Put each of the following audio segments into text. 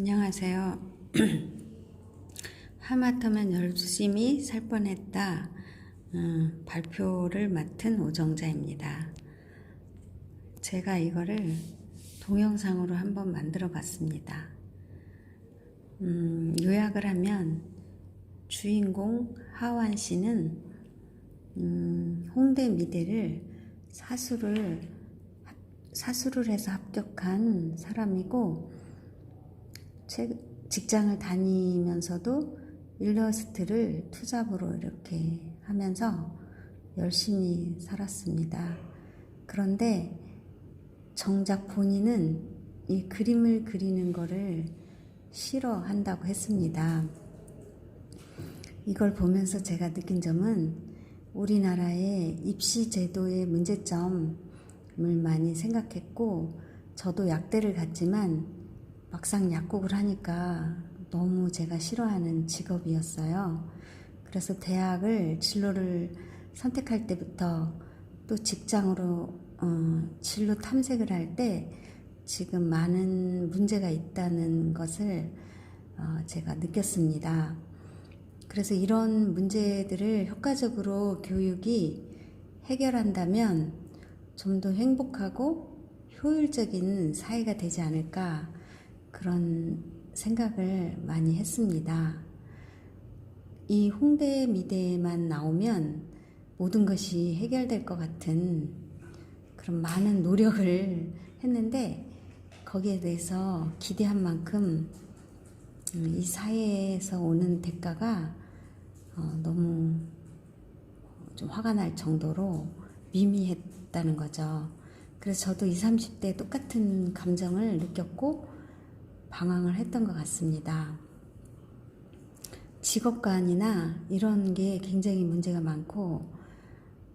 안녕하세요. 하마터면 열심히 살 뻔했다. 발표를 맡은 오정자입니다. 제가 이거를 동영상으로 한번 만들어 봤습니다. 요약을 하면 주인공 하완 씨는 홍대 미대를 사수를 해서 합격한 사람이고, 직장을 다니면서도 일러스트를 투잡으로 이렇게 하면서 열심히 살았습니다. 그런데 정작 본인은 이 그림을 그리는 거를 싫어한다고 했습니다. 이걸 보면서 제가 느낀 점은 우리나라의 입시 제도의 문제점을 많이 생각했고, 저도 약대를 갔지만 막상 약국을 하니까 너무 제가 싫어하는 직업이었어요. 그래서 대학을 진로를 선택할 때부터 또 직장으로 진로 탐색을 할 때 지금 많은 문제가 있다는 것을 제가 느꼈습니다. 그래서 이런 문제들을 효과적으로 교육이 해결한다면 좀 더 행복하고 효율적인 사회가 되지 않을까, 그런 생각을 많이 했습니다. 이 홍대 미대만 나오면 모든 것이 해결될 것 같은 그런 많은 노력을 했는데, 거기에 대해서 기대한 만큼 이 사회에서 오는 대가가 너무 좀 화가 날 정도로 미미했다는 거죠. 그래서 저도 20, 30대 똑같은 감정을 느꼈고 방황을 했던 것 같습니다. 직업관이나 이런 게 굉장히 문제가 많고,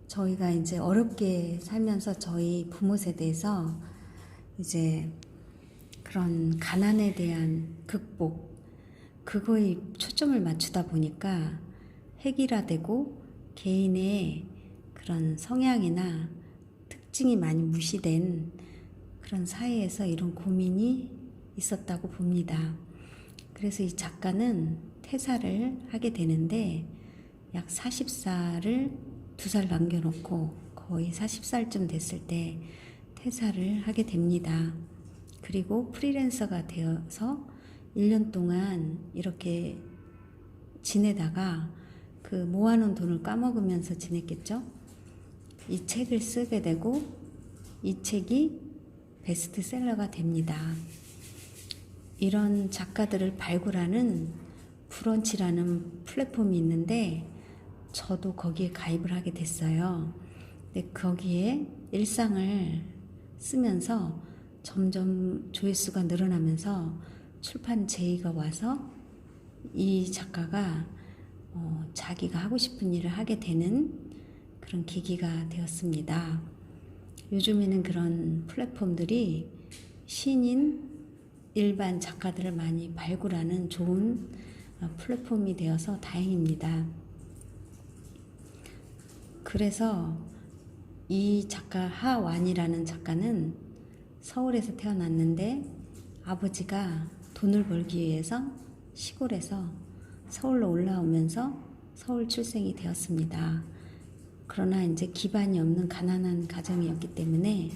저희가 이제 어렵게 살면서 저희 부모 세대에서 이제 그런 가난에 대한 극복, 그거에 초점을 맞추다 보니까 획일화되고 개인의 그런 성향이나 특징이 많이 무시된 그런 사회에서 이런 고민이 있었다고 봅니다. 그래서 이 작가는 퇴사를 하게 되는데, 약 40살을 2살 남겨놓고 거의 40살쯤 됐을 때 퇴사를 하게 됩니다. 그리고 프리랜서가 되어서 1년 동안 이렇게 지내다가 그 모아놓은 돈을 까먹으면서 지냈겠죠. 이 책을 쓰게 되고 이 책이 베스트셀러가 됩니다. 이런 작가들을 발굴하는 브런치라는 플랫폼이 있는데, 저도 거기에 가입을 하게 됐어요. 근데 거기에 일상을 쓰면서 점점 조회수가 늘어나면서 출판 제의가 와서 이 작가가 자기가 하고 싶은 일을 하게 되는 그런 계기가 되었습니다. 요즘에는 그런 플랫폼들이 신인 일반 작가들을 많이 발굴하는 좋은 플랫폼이 되어서 다행입니다. 그래서 이 작가 하완이라는 작가는 서울에서 태어났는데, 아버지가 돈을 벌기 위해서 시골에서 서울로 올라오면서 서울 출생이 되었습니다. 그러나 이제 기반이 없는 가난한 가정이었기 때문에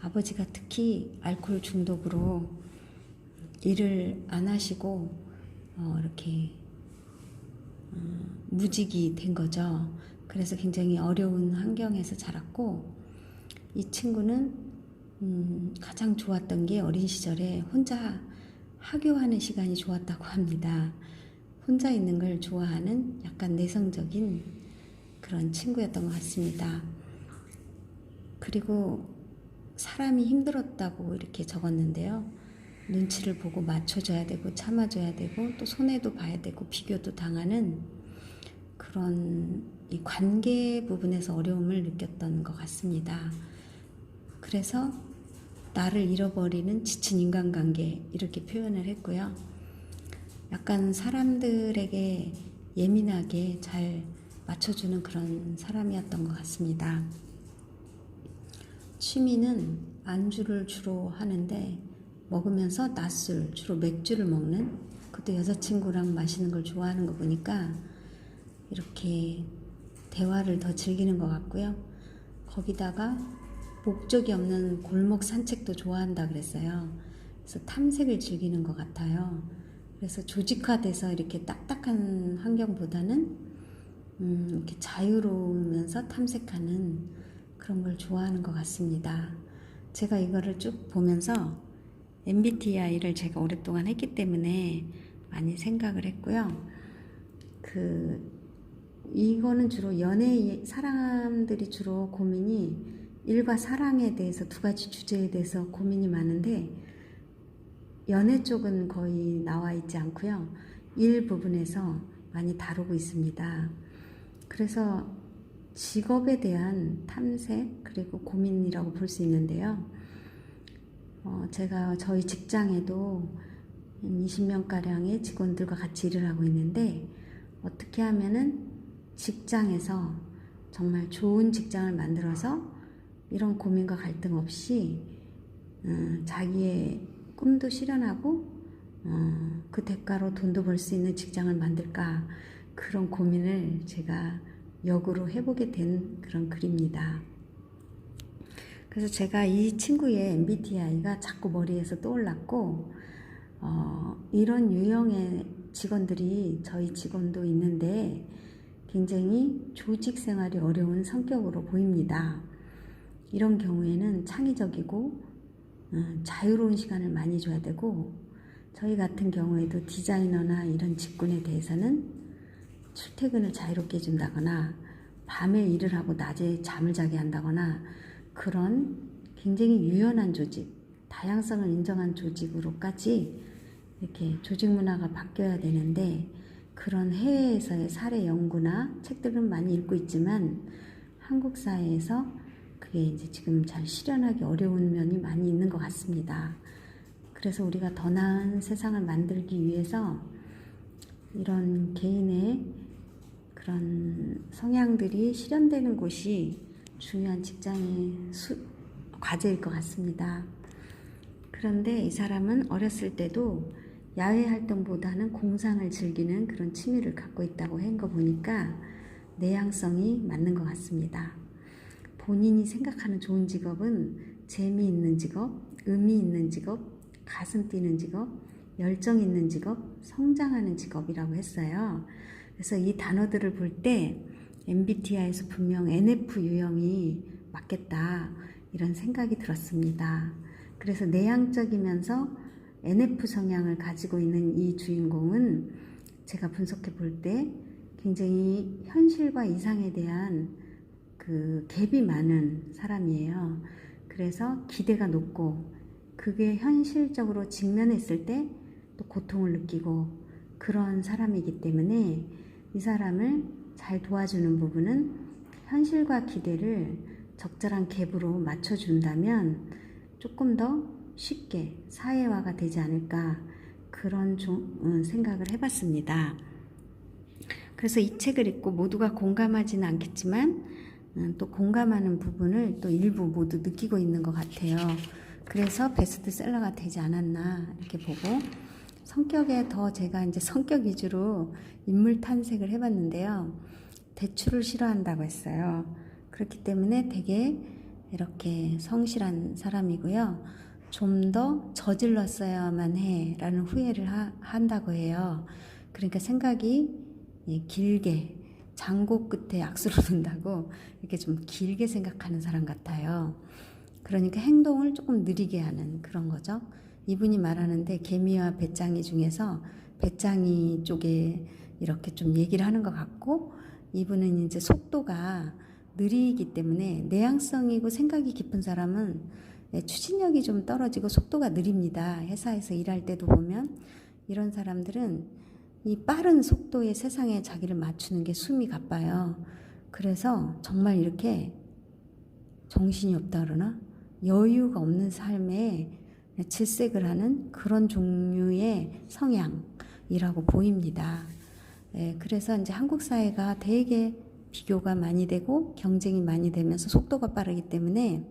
아버지가 특히 알코올 중독으로 일을 안 하시고 이렇게 무직이 된 거죠. 그래서 굉장히 어려운 환경에서 자랐고, 이 친구는 가장 좋았던 게 어린 시절에 혼자 하교하는 시간이 좋았다고 합니다. 혼자 있는 걸 좋아하는 약간 내성적인 그런 친구였던 것 같습니다. 그리고 사람이 힘들었다고 이렇게 적었는데요. 눈치를 보고 맞춰줘야 되고 참아줘야 되고 또 손해도 봐야 되고 비교도 당하는 그런 이 관계 부분에서 어려움을 느꼈던 것 같습니다. 그래서 나를 잃어버리는 지친 인간관계, 이렇게 표현을 했고요. 약간 사람들에게 예민하게 잘 맞춰주는 그런 사람이었던 것 같습니다. 취미는 안주를 주로 하는데 먹으면서 낮술, 주로 맥주를 먹는, 그것도 여자친구랑 마시는 걸 좋아하는 거 보니까 이렇게 대화를 더 즐기는 것 같고요. 거기다가 목적이 없는 골목 산책도 좋아한다 그랬어요. 그래서 탐색을 즐기는 것 같아요. 그래서 조직화돼서 이렇게 딱딱한 환경보다는 이렇게 자유로우면서 탐색하는 그런 걸 좋아하는 것 같습니다. 제가 이거를 쭉 보면서 MBTI를 제가 오랫동안 했기 때문에 많이 생각을 했고요. 이거는 주로 사람들이 주로 고민이 일과 사랑에 대해서 두 가지 주제에 대해서 고민이 많은데, 연애 쪽은 거의 나와 있지 않고요. 일 부분에서 많이 다루고 있습니다. 그래서 직업에 대한 탐색 그리고 고민이라고 볼 수 있는데요. 제가 저희 직장에도 20명가량의 직원들과 같이 일을 하고 있는데, 어떻게 하면은 직장에서 정말 좋은 직장을 만들어서 이런 고민과 갈등 없이 자기의 꿈도 실현하고 그 대가로 돈도 벌 수 있는 직장을 만들까, 그런 고민을 제가 역으로 해보게 된 그런 글입니다. 그래서 제가 이 친구의 MBTI가 자꾸 머리에서 떠올랐고, 이런 유형의 직원들이 저희 직원도 있는데 굉장히 조직 생활이 어려운 성격으로 보입니다. 이런 경우에는 창의적이고 자유로운 시간을 많이 줘야 되고, 저희 같은 경우에도 디자이너나 이런 직군에 대해서는 출퇴근을 자유롭게 해준다거나 밤에 일을 하고 낮에 잠을 자게 한다거나, 그런 굉장히 유연한 조직, 다양성을 인정한 조직으로까지 이렇게 조직 문화가 바뀌어야 되는데, 그런 해외에서의 사례 연구나 책들은 많이 읽고 있지만 한국 사회에서 그게 이제 지금 잘 실현하기 어려운 면이 많이 있는 것 같습니다. 그래서 우리가 더 나은 세상을 만들기 위해서 이런 개인의 그런 성향들이 실현되는 곳이 중요한 직장의 과제일 것 같습니다. 그런데 이 사람은 어렸을 때도 야외 활동보다는 공상을 즐기는 그런 취미를 갖고 있다고 한 거 보니까 내향성이 맞는 것 같습니다. 본인이 생각하는 좋은 직업은 재미있는 직업, 의미 있는 직업, 가슴 뛰는 직업, 열정 있는 직업, 성장하는 직업이라고 했어요. 그래서 이 단어들을 볼 때 MBTI에서 분명 NF 유형이 맞겠다, 이런 생각이 들었습니다. 그래서 내향적이면서 NF 성향을 가지고 있는 이 주인공은 제가 분석해 볼 때 굉장히 현실과 이상에 대한 그 갭이 많은 사람이에요. 그래서 기대가 높고, 그게 현실적으로 직면했을 때 또 고통을 느끼고 그런 사람이기 때문에, 이 사람을 잘 도와주는 부분은 현실과 기대를 적절한 갭으로 맞춰준다면 조금 더 쉽게 사회화가 되지 않을까, 그런 생각을 해봤습니다. 그래서 이 책을 읽고 모두가 공감하지는 않겠지만 또 공감하는 부분을 또 일부 모두 느끼고 있는 것 같아요. 그래서 베스트셀러가 되지 않았나 이렇게 보고, 성격에 더 제가 이제 성격 위주로 인물 탐색을 해봤는데요. 대출을 싫어한다고 했어요. 그렇기 때문에 되게 이렇게 성실한 사람이고요. 좀 더 저질렀어야만 해 라는 후회를 한다고 해요. 그러니까 생각이 길게, 장고 끝에 악수를 둔다고 이렇게 좀 길게 생각하는 사람 같아요. 그러니까 행동을 조금 느리게 하는 그런 거죠. 이분이 말하는데 개미와 배짱이 중에서 배짱이 쪽에 이렇게 좀 얘기를 하는 것 같고, 이분은 이제 속도가 느리기 때문에 내향성이고 생각이 깊은 사람은 추진력이 좀 떨어지고 속도가 느립니다. 회사에서 일할 때도 보면 이런 사람들은 이 빠른 속도의 세상에 자기를 맞추는 게 숨이 가빠요. 그래서 정말 이렇게 정신이 없다 그러나 여유가 없는 삶에 질색을 하는 그런 종류의 성향이라고 보입니다. 그래서 이제 한국 사회가 되게 비교가 많이 되고 경쟁이 많이 되면서 속도가 빠르기 때문에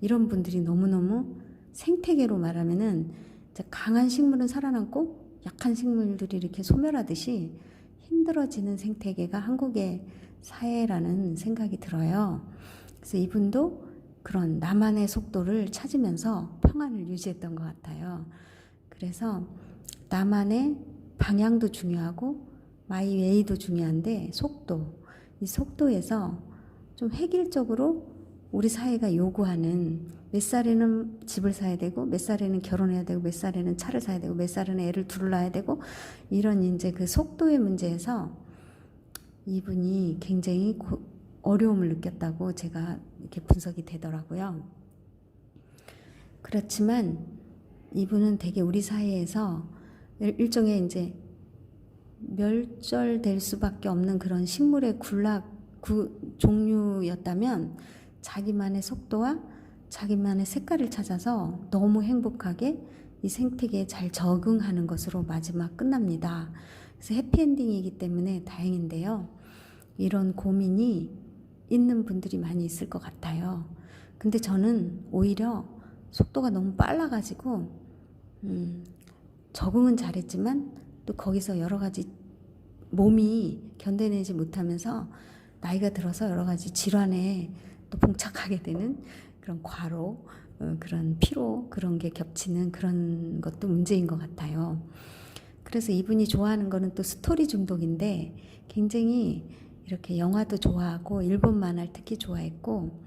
이런 분들이 너무너무 생태계로 말하면은 이제 강한 식물은 살아남고 약한 식물들이 이렇게 소멸하듯이 힘들어지는 생태계가 한국의 사회라는 생각이 들어요. 그래서 이분도 그런 나만의 속도를 찾으면서 평안을 유지했던 것 같아요. 그래서 나만의 방향도 중요하고 마이 웨이도 중요한데 이 속도에서 좀 획일적으로 우리 사회가 요구하는 몇 살에는 집을 사야 되고 몇 살에는 결혼해야 되고 몇 살에는 차를 사야 되고 몇 살에는 애를 둘을 낳아야 되고 이런 이제 그 속도의 문제에서 이분이 굉장히 어려움을 느꼈다고 제가 이렇게 분석이 되더라고요. 그렇지만 이분은 되게 우리 사회에서 일종의 이제 멸절될 수밖에 없는 그런 식물의 종류였다면 자기만의 속도와 자기만의 색깔을 찾아서 너무 행복하게 이 생태계에 잘 적응하는 것으로 마지막 끝납니다. 그래서 해피엔딩이기 때문에 다행인데요. 이런 고민이 있는 분들이 많이 있을 것 같아요. 근데 저는 오히려 속도가 너무 빨라가지고 적응은 잘했지만 또 거기서 여러 가지 몸이 견뎌내지 못하면서 나이가 들어서 여러 가지 질환에 또 봉착하게 되는 그런 과로, 그런 피로 그런 게 겹치는 그런 것도 문제인 것 같아요. 그래서 이분이 좋아하는 거는 또 스토리 중독인데 굉장히 이렇게 영화도 좋아하고 일본 만화를 특히 좋아했고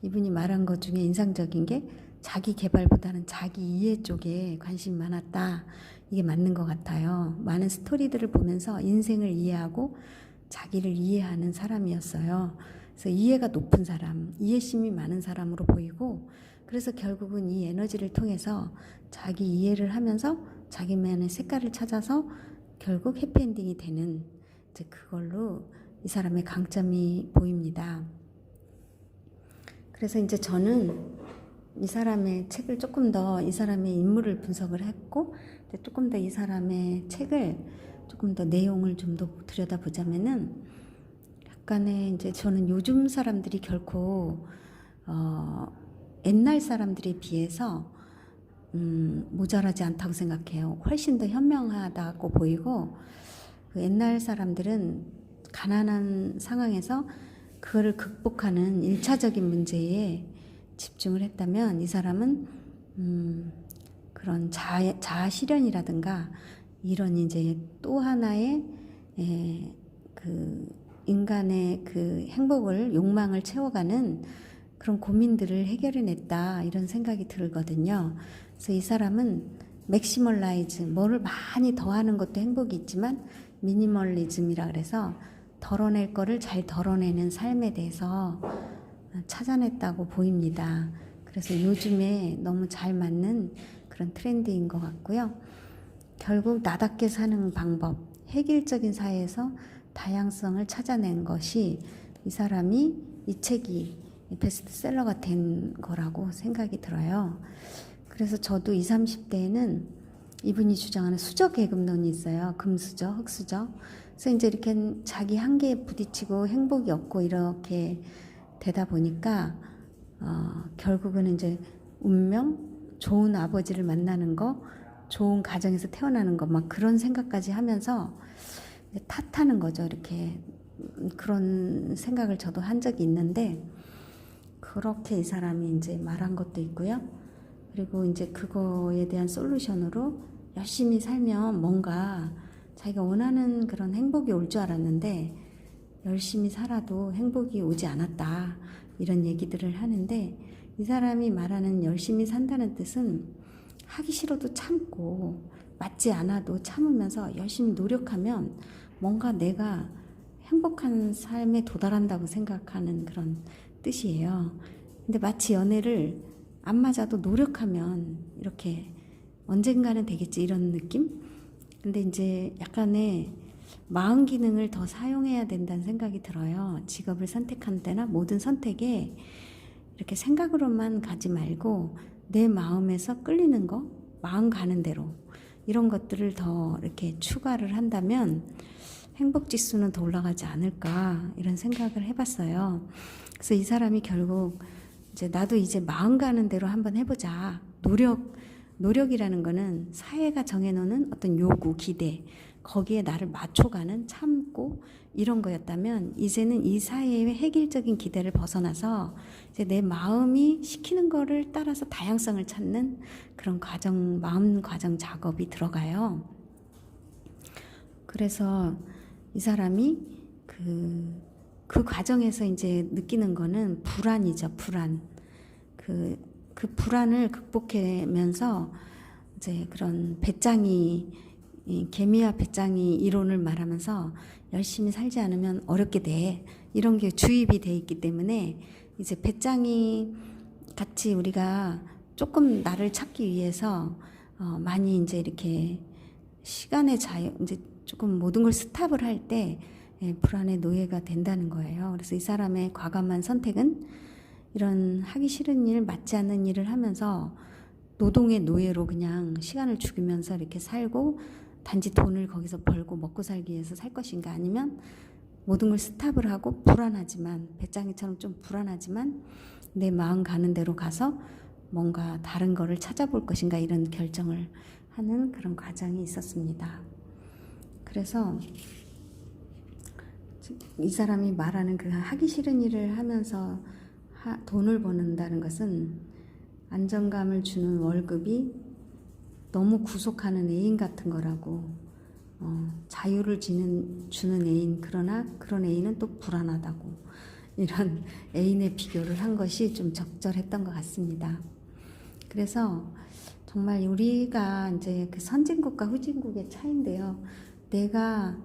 이분이 말한 것 중에 인상적인 게 자기 개발보다는 자기 이해 쪽에 관심이 많았다. 이게 맞는 것 같아요. 많은 스토리들을 보면서 인생을 이해하고 자기를 이해하는 사람이었어요. 그래서 이해가 높은 사람, 이해심이 많은 사람으로 보이고 그래서 결국은 이 에너지를 통해서 자기 이해를 하면서 자기만의 색깔을 찾아서 결국 해피엔딩이 되는 이제 그걸로 이 사람의 강점이 보입니다. 그래서 이제 저는 이 사람의 책을 조금 더 이 사람의 인물을 분석을 했고 조금 더 이 사람의 책을 조금 더 내용을 좀 더 들여다보자면은 약간의 이제 저는 요즘 사람들이 결코 옛날 사람들에 비해서 모자라지 않다고 생각해요. 훨씬 더 현명하다고 보이고 그 옛날 사람들은 가난한 상황에서 그거를 극복하는 1차적인 문제에 집중을 했다면 이 사람은 그런 자아 실현이라든가 이런 이제 또 하나의 그 인간의 그 행복을 욕망을 채워가는 그런 고민들을 해결해냈다 이런 생각이 들거든요. 그래서 이 사람은 맥시멀라이즈 뭐를 많이 더하는 것도 행복이 있지만 미니멀리즘이라 그래서 덜어낼 거를 잘 덜어내는 삶에 대해서 찾아냈다고 보입니다. 그래서 요즘에 너무 잘 맞는 그런 트렌드인 것 같고요. 결국 나답게 사는 방법, 획일적인 사회에서 다양성을 찾아낸 것이 이 사람이 이 책이 베스트셀러가 된 거라고 생각이 들어요. 그래서 저도 20, 30대에는 이분이 주장하는 수저 계급론이 있어요. 금수저, 흙수저. 그래서 이제 이렇게 자기 한계에 부딪히고 행복이 없고 이렇게 되다 보니까 결국은 이제 운명, 좋은 아버지를 만나는 거, 좋은 가정에서 태어나는 거 막 그런 생각까지 하면서 탓하는 거죠. 이렇게 그런 생각을 저도 한 적이 있는데 그렇게 이 사람이 이제 말한 것도 있고요. 그리고 이제 그거에 대한 솔루션으로 열심히 살면 뭔가 자기가 원하는 그런 행복이 올 줄 알았는데 열심히 살아도 행복이 오지 않았다. 이런 얘기들을 하는데 이 사람이 말하는 열심히 산다는 뜻은 하기 싫어도 참고 맞지 않아도 참으면서 열심히 노력하면 뭔가 내가 행복한 삶에 도달한다고 생각하는 그런 뜻이에요. 근데 마치 연애를 안 맞아도 노력하면 이렇게 언젠가는 되겠지 이런 느낌? 근데 이제 약간의 마음 기능을 더 사용해야 된다는 생각이 들어요. 직업을 선택한 때나 모든 선택에 이렇게 생각으로만 가지 말고 내 마음에서 끌리는 거, 마음 가는 대로 이런 것들을 더 이렇게 추가를 한다면 행복 지수는 더 올라가지 않을까 이런 생각을 해봤어요. 그래서 이 사람이 결국 이제 나도 이제 마음 가는 대로 한번 해보자. 노력이라는 거는 사회가 정해놓는 어떤 요구, 기대, 거기에 나를 맞춰가는 참고 이런 거였다면 이제는 이 사회의 획일적인 기대를 벗어나서 이제 내 마음이 시키는 거를 따라서 다양성을 찾는 그런 마음 과정 작업이 들어가요. 그래서 이 사람이 그 과정에서 이제 느끼는 거는 불안이죠, 불안. 그 불안을 극복하면서 이제 그런 개미와 배짱이 이론을 말하면서 열심히 살지 않으면 어렵게 돼. 이런 게 주입이 돼 있기 때문에 이제 배짱이 같이 우리가 조금 나를 찾기 위해서 많이 이제 이렇게 시간의 자유, 이제 조금 모든 걸 스탑을 할 때 불안의 노예가 된다는 거예요. 그래서 이 사람의 과감한 선택은 이런 하기 싫은 일, 맞지 않는 일을 하면서 노동의 노예로 그냥 시간을 죽이면서 이렇게 살고 단지 돈을 거기서 벌고 먹고 살기 위해서 살 것인가, 아니면 모든 걸 스탑을 하고 불안하지만 배짱이처럼 좀 불안하지만 내 마음 가는 대로 가서 뭔가 다른 거를 찾아볼 것인가, 이런 결정을 하는 그런 과정이 있었습니다. 그래서 이 사람이 말하는 그 하기 싫은 일을 하면서 돈을 버는다는 것은 안정감을 주는 월급이 너무 구속하는 애인 같은 거라고, 자유를 주는 애인, 그러나 그런 애인은 또 불안하다고, 이런 애인의 비교를 한 것이 좀 적절했던 것 같습니다. 그래서 정말 우리가 이제 그 선진국과 후진국의 차이인데요. 내가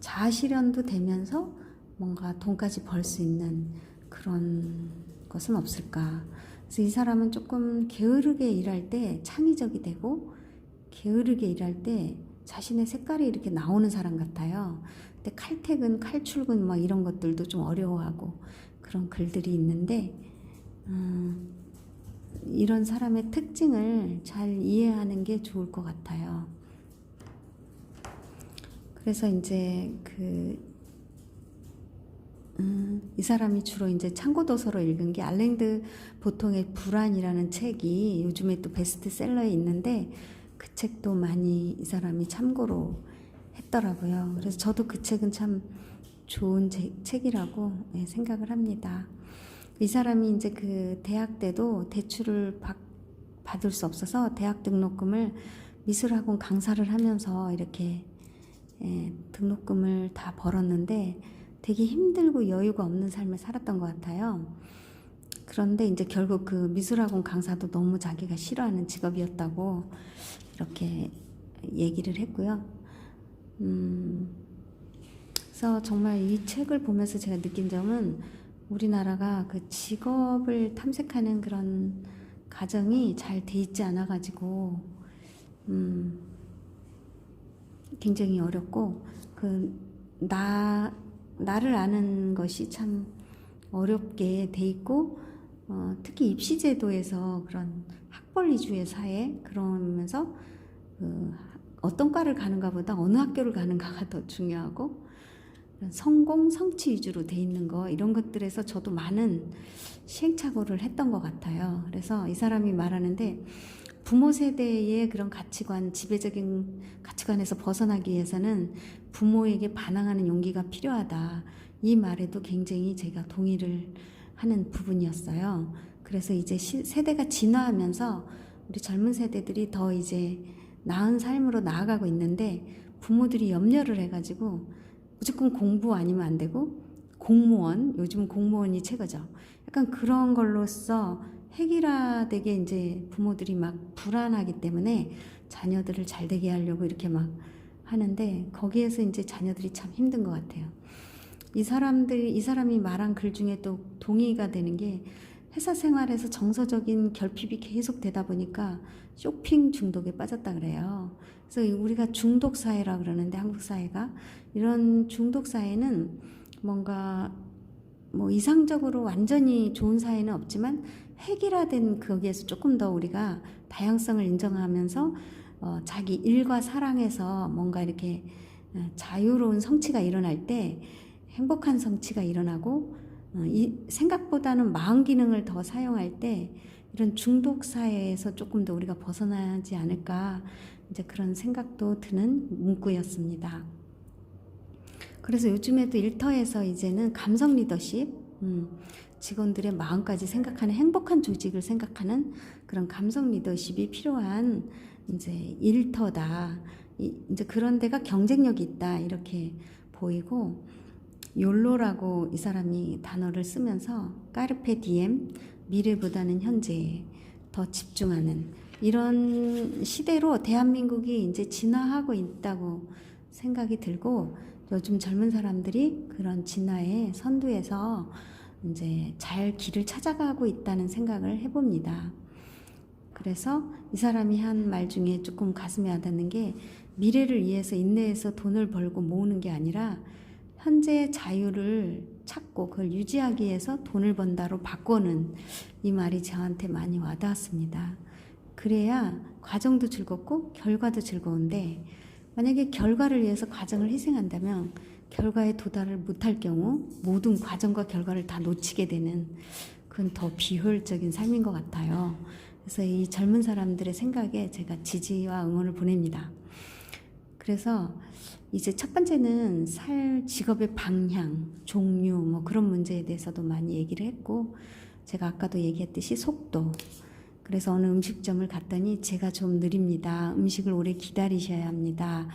자아실현도 되면서 뭔가 돈까지 벌 수 있는 그런 것은 없을까. 그래서 이 사람은 조금 게으르게 일할 때 창의적이 되고, 게으르게 일할 때 자신의 색깔이 이렇게 나오는 사람 같아요. 근데 칼퇴근, 칼출근 막 이런 것들도 좀 어려워하고 그런 글들이 있는데, 이런 사람의 특징을 잘 이해하는 게 좋을 것 같아요. 그래서 이제 이 사람이 주로 이제 참고도서로 읽은 게 알랭드 보통의 불안이라는 책이 요즘에 또 베스트셀러에 있는데, 그 책도 많이 이 사람이 참고로 했더라고요. 그래서 저도 그 책은 참 좋은 책이라고 생각을 합니다. 이 사람이 이제 그 대학 때도 대출을 받을 수 없어서 대학 등록금을 미술학원 강사를 하면서 이렇게 등록금을 다 벌었는데 되게 힘들고 여유가 없는 삶을 살았던 것 같아요. 그런데 이제 결국 그 미술학원 강사도 너무 자기가 싫어하는 직업이었다고 이렇게 얘기를 했고요. 그래서 정말 이 책을 보면서 제가 느낀 점은 우리나라가 그 직업을 탐색하는 그런 가정이 잘 돼 있지 않아 가지고 굉장히 어렵고, 나를 아는 것이 참 어렵게 돼 있고, 특히 입시제도에서 그런 학벌 위주의 사회, 그러면서 어떤 과를 가는가 보다 어느 학교를 가는가가 더 중요하고, 성공, 성취 위주로 돼 있는 거, 이런 것들에서 저도 많은 시행착오를 했던 것 같아요. 그래서 이 사람이 말하는데, 부모 세대의 그런 가치관, 지배적인 가치관에서 벗어나기 위해서는 부모에게 반항하는 용기가 필요하다. 이 말에도 굉장히 제가 동의를 하는 부분이었어요. 그래서 이제 세대가 진화하면서 우리 젊은 세대들이 더 이제 나은 삶으로 나아가고 있는데, 부모들이 염려를 해가지고 무조건 공부 아니면 안 되고, 공무원, 요즘 공무원이 최고죠. 약간 그런 걸로써 획일화되게 이제 부모들이 막 불안하기 때문에 자녀들을 잘 되게 하려고 이렇게 막 하는데, 거기에서 이제 자녀들이 참 힘든 것 같아요. 이 사람이 말한 글 중에 또 동의가 되는 게, 회사 생활에서 정서적인 결핍이 계속 되다 보니까 쇼핑 중독에 빠졌다 그래요. 그래서 우리가 중독 사회라 그러는데, 한국 사회가 이런 중독 사회는 뭔가 뭐 이상적으로 완전히 좋은 사회는 없지만 획일화된 거기에서 조금 더 우리가 다양성을 인정하면서 자기 일과 사랑에서 뭔가 이렇게 자유로운 성취가 일어날 때 행복한 성취가 일어나고, 이 생각보다는 마음 기능을 더 사용할 때 이런 중독 사회에서 조금 더 우리가 벗어나지 않을까, 이제 그런 생각도 드는 문구였습니다. 그래서 요즘에도 일터에서 이제는 감성 리더십, 직원들의 마음까지 생각하는 행복한 조직을 생각하는 그런 감성 리더십이 필요한 이제 일터다. 이제 그런 데가 경쟁력이 있다, 이렇게 보이고, 욜로라고 이 사람이 단어를 쓰면서 까르페 디엠, 미래보다는 현재에 더 집중하는 이런 시대로 대한민국이 이제 진화하고 있다고 생각이 들고, 요즘 젊은 사람들이 그런 진화의 선두에서 이제 잘 길을 찾아가고 있다는 생각을 해봅니다. 그래서 이 사람이 한 말 중에 조금 가슴에 와닿는 게, 미래를 위해서 인내해서 돈을 벌고 모으는 게 아니라 현재의 자유를 찾고 그걸 유지하기 위해서 돈을 번다로 바꾸는, 이 말이 저한테 많이 와닿았습니다. 그래야 과정도 즐겁고 결과도 즐거운데, 만약에 결과를 위해서 과정을 희생한다면 결과에 도달을 못할 경우 모든 과정과 결과를 다 놓치게 되는, 그건 더 비효율적인 삶인 것 같아요. 그래서 이 젊은 사람들의 생각에 제가 지지와 응원을 보냅니다. 그래서 이제 첫 번째는 직업의 방향, 종류, 뭐 그런 문제에 대해서도 많이 얘기를 했고, 제가 아까도 얘기했듯이 속도. 그래서 어느 음식점을 갔더니 제가 좀 느립니다. 음식을 오래 기다리셔야 합니다.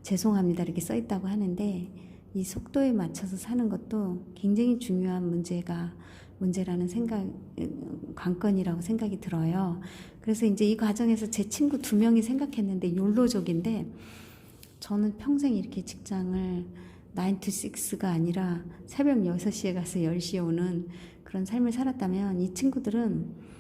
죄송합니다. 이렇게 써 있다고 하는데, 이 속도에 맞춰서 사는 것도 굉장히 중요한 문제라는 관건이라고 생각이 들어요. 그래서 이제 이 과정에서 제 친구 2명이 생각했는데, 욜로족인데, 저는 평생 이렇게 직장을 9 to 6가 아니라 새벽 6시에 가서 10시에 오는 그런 삶을 살았다면, 이 친구들은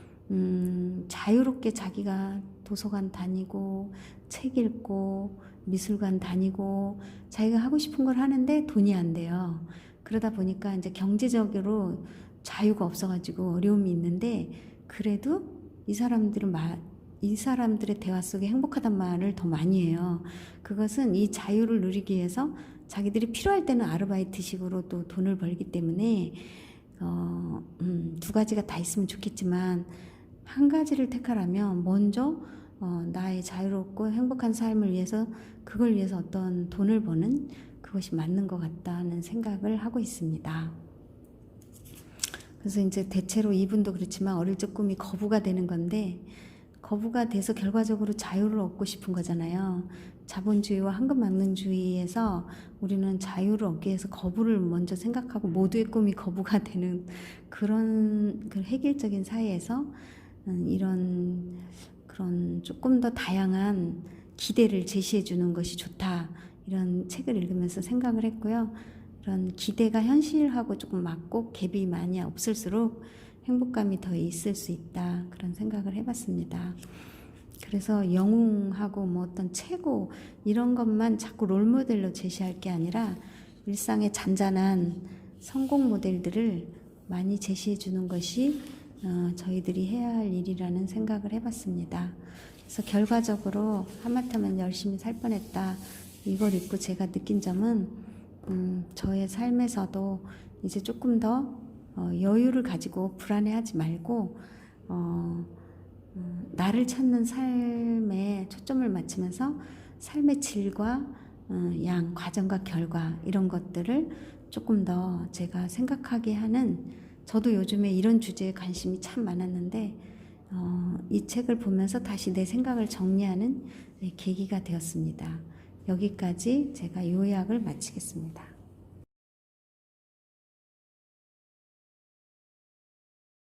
자유롭게 자기가 도서관 다니고 책 읽고 미술관 다니고 자기가 하고 싶은 걸 하는데 돈이 안 돼요. 그러다 보니까 이제 경제적으로 자유가 없어가지고 어려움이 있는데, 그래도 이 사람들의 대화 속에 행복하단 말을 더 많이 해요. 그것은 이 자유를 누리기 위해서 자기들이 필요할 때는 아르바이트식으로 또 돈을 벌기 때문에, 2가지가 다 있으면 좋겠지만 한 가지를 택하라면 먼저 나의 자유롭고 행복한 삶을 위해서, 그걸 위해서 어떤 돈을 버는 그것이 맞는 것 같다는 생각을 하고 있습니다. 그래서 이제 대체로 이분도 그렇지만 어릴 적 꿈이 거부가 되는 건데, 거부가 돼서 결과적으로 자유를 얻고 싶은 거잖아요. 자본주의와 황금망론주의에서 우리는 자유를 얻기 위해서 거부를 먼저 생각하고 모두의 꿈이 거부가 되는 그런 획일적인 사회에서 그런 조금 더 다양한 기대를 제시해 주는 것이 좋다, 이런 책을 읽으면서 생각을 했고요. 이런 기대가 현실하고 조금 맞고 갭이 많이 없을수록 행복감이 더 있을 수 있다, 그런 생각을 해봤습니다. 그래서 영웅하고 뭐 어떤 최고 이런 것만 자꾸 롤모델로 제시할 게 아니라 일상의 잔잔한 성공 모델들을 많이 제시해 주는 것이 저희들이 해야 할 일이라는 생각을 해봤습니다. 그래서 결과적으로 하마터면 열심히 살 뻔했다, 이걸 읽고 제가 느낀 점은, 저의 삶에서도 이제 조금 더 여유를 가지고 불안해하지 말고 나를 찾는 삶에 초점을 맞추면서 삶의 질과 양, 과정과 결과, 이런 것들을 조금 더 제가 생각하게 하는, 저도 요즘에 이런 주제에 관심이 참 많았는데 이 책을 보면서 다시 내 생각을 정리하는 계기가 되었습니다. 여기까지 제가 요약을 마치겠습니다.